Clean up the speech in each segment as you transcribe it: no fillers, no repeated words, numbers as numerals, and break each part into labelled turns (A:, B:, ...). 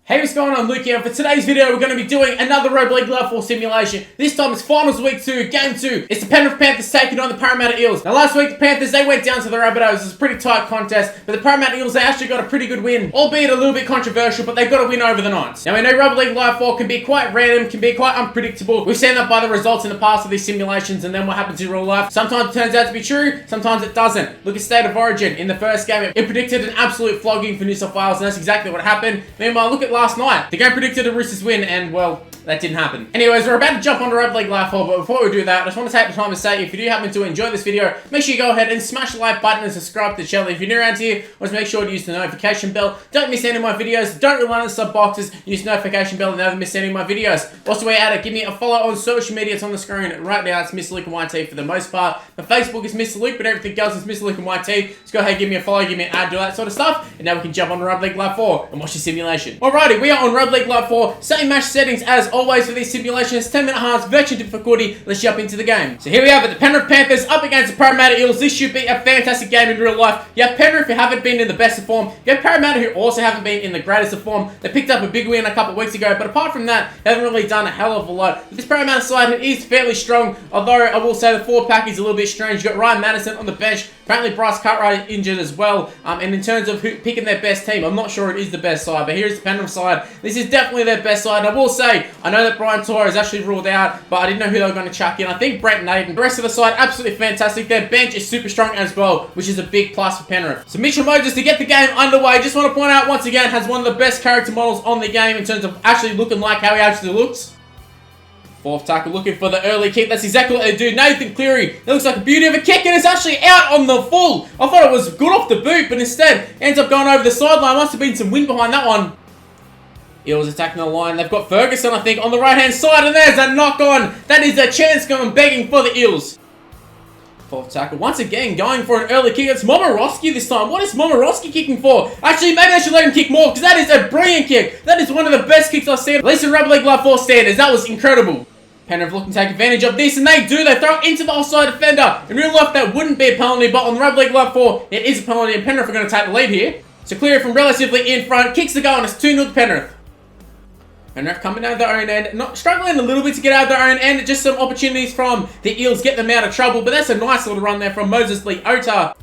A: Hey, what's going on? Luke here. For today's video, we're going to be doing another Rugby League Level 4 simulation. This time it's Finals Week 2, Game 2. It's the Penrith Panthers taking on the Parramatta Eels. Now, last week, the Panthers, they went down to the Rabbitohs. It was a pretty tight contest, but the Parramatta Eels, they actually got a pretty good win, albeit a little bit controversial, but they got a win over the Knights. Now, we know Rugby League Level 4 can be quite random, can be quite unpredictable. We've seen that by the results in the past of these simulations and then what happens in real life. Sometimes it turns out to be true, sometimes it doesn't. Look at State of Origin. In the first game, it predicted an absolute flogging for New South Wales, and that's exactly what happened. Meanwhile, look at last night. The game predicted a Roosters win, and well, that didn't happen. Anyways, we're about to jump onto Rugby League Level 4, but before we do that, I just want to take the time to say, if you do happen to enjoy this video, make sure you go ahead and smash the like button and subscribe to the channel. If you're new around here, just make sure to use the notification bell. Don't miss any of my videos. Don't rely on the sub boxes. Use the notification bell and never miss any of my videos. Also, while you're at it, give me a follow on social media. It's on the screen right now. It's Mr. Luke and YT for the most part. My Facebook is Mr. Luke, but everything else is Mr. Luke and YT. Just go ahead, give me a follow, give me an ad, do that sort of stuff. And now we can jump on Rugby League Level 4 and watch the simulation. Alrighty, we are on Rugby League Level 4. Same match settings as always for these simulations. 10-minute halves, virtual difficulty. Let's jump into the game. So here we have it, the Penrith Panthers up against the Parramatta Eels. This should be a fantastic game in real life. You have Penrith, who haven't been in the best of form. You have Parramatta, who also haven't been in the greatest of form. They picked up a big win a couple of weeks ago, but apart from that, they haven't really done a hell of a lot. This Parramatta side is fairly strong, although I will say the forward pack is a little bit strange. You've got Ryan Madison on the bench. Apparently Bryce Cartwright injured as well. And in terms of picking their best team, I'm not sure it is the best side, but here's the Penrith side. This is definitely their best side. And I will say, I know that Brian Toyer is actually ruled out, but I didn't know who they were going to chuck in. I think Brent Nathan. The rest of the side, absolutely fantastic. Their bench is super strong as well, which is a big plus for Penrith. So Mitchell Moses, to get the game underway, just want to point out once again, has one of the best character models on the game in terms of actually looking like how he actually looks. Fourth tackle looking for the early kick. That's exactly what they do. Nathan Cleary. That looks like a beauty of a kick, and it's actually out on the full. I thought it was good off the boot, but instead ends up going over the sideline. Must have been some wind behind that one. Eels attacking the line. They've got Ferguson, I think, on the right-hand side, and there's a knock-on. That is a chance going begging for the Eels. Fourth tackle, once again, going for an early kick. It's Momorowski this time. What is Momorowski kicking for? Actually, maybe I should let him kick more, because that is a brilliant kick. That is one of the best kicks I've seen, at least in Rugby League Level 4 standards. That was incredible. Penrith looking to take advantage of this, and they do. They throw it into the offside defender. In real life, that wouldn't be a penalty, but on the Rugby League Level 4, it is a penalty, and Penrith are going to take the lead here. So Cleary from relatively in front, kicks the goal, and it's 2-0 to Penrith. Penrith coming down their own end, not struggling a little bit to get out of their own end. Just some opportunities from the Eels get them out of trouble, but that's a nice little run there from Moses Leota.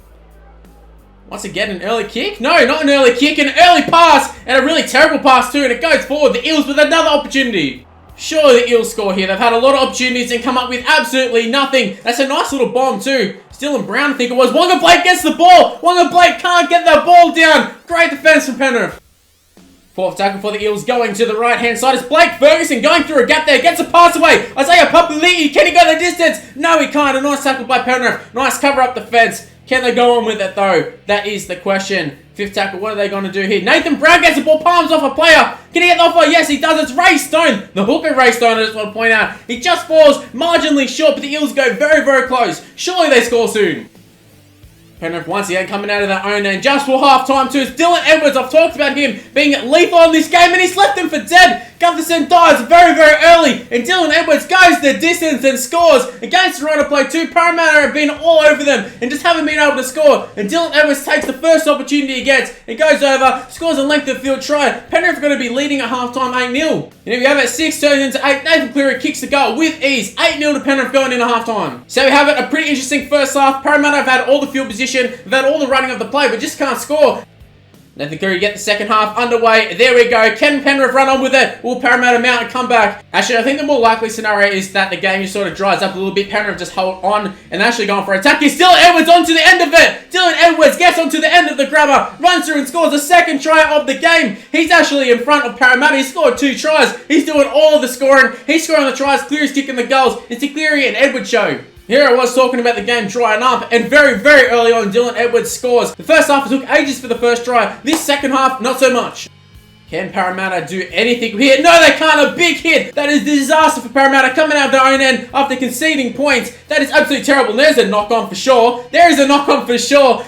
A: Once again, an early kick? No, not an early kick, an early pass, and a really terrible pass too, and it goes forward. The Eels with another opportunity. Surely the Eels score here. They've had a lot of opportunities and come up with absolutely nothing. That's a nice little bomb too. Dylan Brown, I think it was. Wonga Blake gets the ball. Wonga Blake can't get the ball down. Great defense from Penrith. Fourth tackle for the Eels going to the right-hand side. It's Blake Ferguson going through a gap there. Gets a pass away. Isaiah Papali'i. Can he go the distance? No, he can't. A nice tackle by Penrith. Nice cover up the fence. Can they go on with it though? That is the question. Fifth tackle, what are they going to do here? Nathan Brown gets the ball, palms off a player. Can he get the offer? Yes, he does. It's Ray Stone. The hooker Ray Stone, I just want to point out. He just falls marginally short, but the Eels go very, very close. Surely they score soon. Penrith once again coming out of their own end just for half-time too. It's Dylan Edwards. I've talked about him being lethal in this game, and he's left them for dead. Gutherson dies very, very early, and Dylan Edwards goes the distance and scores against the run of play too. Parramatta have been all over them and just haven't been able to score, and Dylan Edwards takes the first opportunity he gets. It goes over, scores a length of field try. Penrith are going to be leading at half-time 8-0. And if you have it, 6 turns into 8. Nathan Cleary kicks the goal with ease. 8-0 to Penrith going into half-time. So we have it, a pretty interesting first half. Parramatta have had all the field position, they've had all the running of the play, but just can't score. Nathan Cleary get the second half underway. There we go. Can Penrith run on with it? Will Parramatta mount a comeback? Actually, I think the more likely scenario is that the game just sort of dries up a little bit. Penrith just hold on and actually going for attack. He's Dylan Edwards onto the end of it. Dylan Edwards gets onto the end of the grabber, runs through and scores the second try of the game. He's actually in front of Parramatta. He scored 2 tries. He's doing all of the scoring. He's scoring the tries. Cleary's kicking the goals. It's a Cleary and Edwards show. Here I was talking about the game drying up, and very, very early on, Dylan Edwards scores. The first half took ages for the first try. This second half, not so much. Can Parramatta do anything here? No, they can't. A big hit. That is a disaster for Parramatta coming out of their own end after conceding points. That is absolutely terrible. And there's a knock-on for sure. There is a knock-on for sure.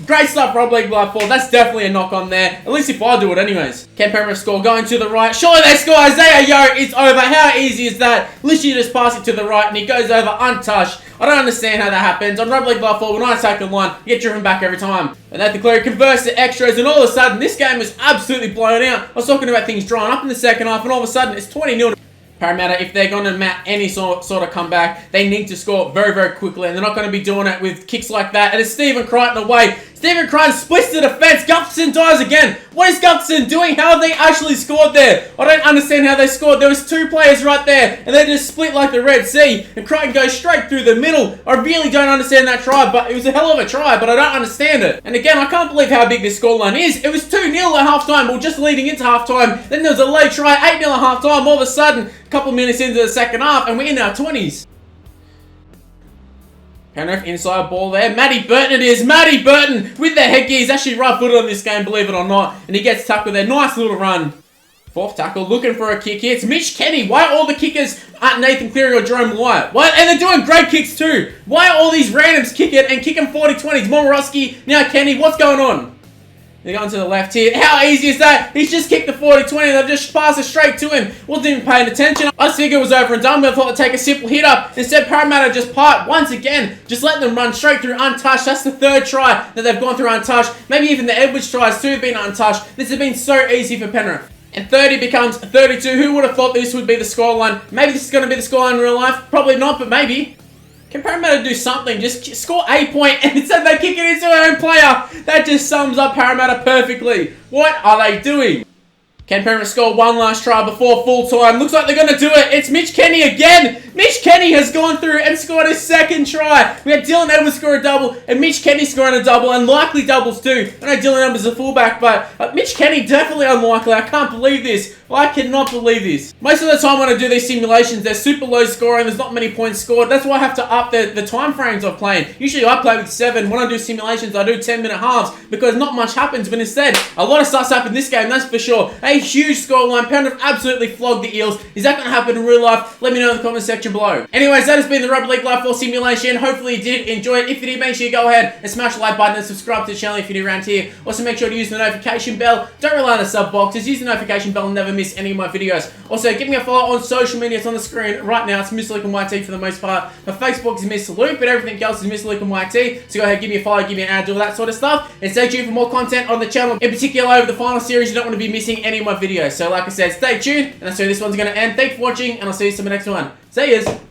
A: Great stuff, Rugby League Live 4. That's definitely a knock on there. At least if I do it anyways. Can Penrith score? Going to the right. Surely they score. Isaiah Yo, it's over. How easy is that? Literally just pass it to the right and he goes over untouched. I don't understand how that happens. On Rugby League Live 4, when I take the line, you get driven back every time. And Nathan Cleary converts to extras, and all of a sudden, this game is absolutely blown out. I was talking about things drying up in the second half, and all of a sudden, it's 20-0. Parramatta, if they're going to mount any sort of comeback, they need to score very, very quickly, and they're not going to be doing it with kicks like that. And it's Stephen Crichton away. Stephen Crichton splits the defence. Gustafson dies again. What is Gustafson doing? How have they actually scored there? I don't understand how they scored. There was two players right there, and they just split like the Red Sea, and Crichton goes straight through the middle. I really don't understand that try, but it was a hell of a try, but I don't understand it. And again, I can't believe how big this scoreline is. It was 2-0 at halftime, or just leading into halftime. Then there was a late try, 8-0 at halftime. All of a sudden, a couple minutes into the second half, and we're in our 20s. Penrith inside ball there. Matty Burton it is. Matty Burton with the headgear. He's actually right-footed on this game, believe it or not. And he gets tackled there. Nice little run. Fourth tackle, looking for a kick here. It's Mitch Kenny. Why all the kickers aren't Nathan Cleary or Jerome Luai? Why? And they're doing great kicks too. Why are all these randoms kicking and kicking 40-20s? Momorowski, now Kenny. What's going on? They're going to the left here. How easy is that? He's just kicked the 40-20. They've just passed it straight to him. Wasn't even paying attention. I just figured it was over and done with. I thought they'd take a simple hit up. Instead, Parramatta just part once again. Just let them run straight through untouched. That's the third try that they've gone through untouched. Maybe even the Edwards tries too have been untouched. This has been so easy for Penrith. And 30 becomes 32. Who would have thought this would be the scoreline? Maybe this is going to be the scoreline in real life. Probably not, but maybe. Can Parramatta do something? Just score a point and instead they kick it into their own player. That just sums up Parramatta perfectly. What are they doing? Can Penrith score one last try before full time? Looks like they're going to do it. It's Mitch Kenny again. Mitch Kenny has gone through and scored his second try. We had Dylan Edwards score a double and Mitch Kenny scoring a double, and likely doubles too. I know Dylan Edwards is a fullback, but Mitch Kenny definitely unlikely. I can't believe this. I cannot believe this. Most of the time when I do these simulations, they're super low scoring. There's not many points scored. That's why I have to up the time frames of playing. Usually I play with 7. When I do simulations, I do 10-minute halves because not much happens. But instead, a lot of stuff's happened in this game, that's for sure. A huge scoreline. Penrith absolutely flogged the Eels. Is that going to happen in real life? Let me know in the comment section below. Anyways, that has been the Rugby League Live 4 simulation. Hopefully you did enjoy it. If you did, make sure you go ahead and smash the like button and subscribe to the channel if you're new around here. Also, make sure to use the notification bell. Don't rely on the sub boxes. Use the notification bell and never miss any of my videos. Also, give me a follow on social media. It's on the screen right now. It's Mr. Luke and YT for the most part. My Facebook is Mr. Luke, but everything else is Mr. Luke and YT. So go ahead, give me a follow, give me an ad, do all that sort of stuff. And stay tuned for more content on the channel. In particular, over the final series, you don't want to be missing any of my videos. So like I said, stay tuned. And that's where this one's going to end. Thanks for watching, and I'll see you in the next one. See yous.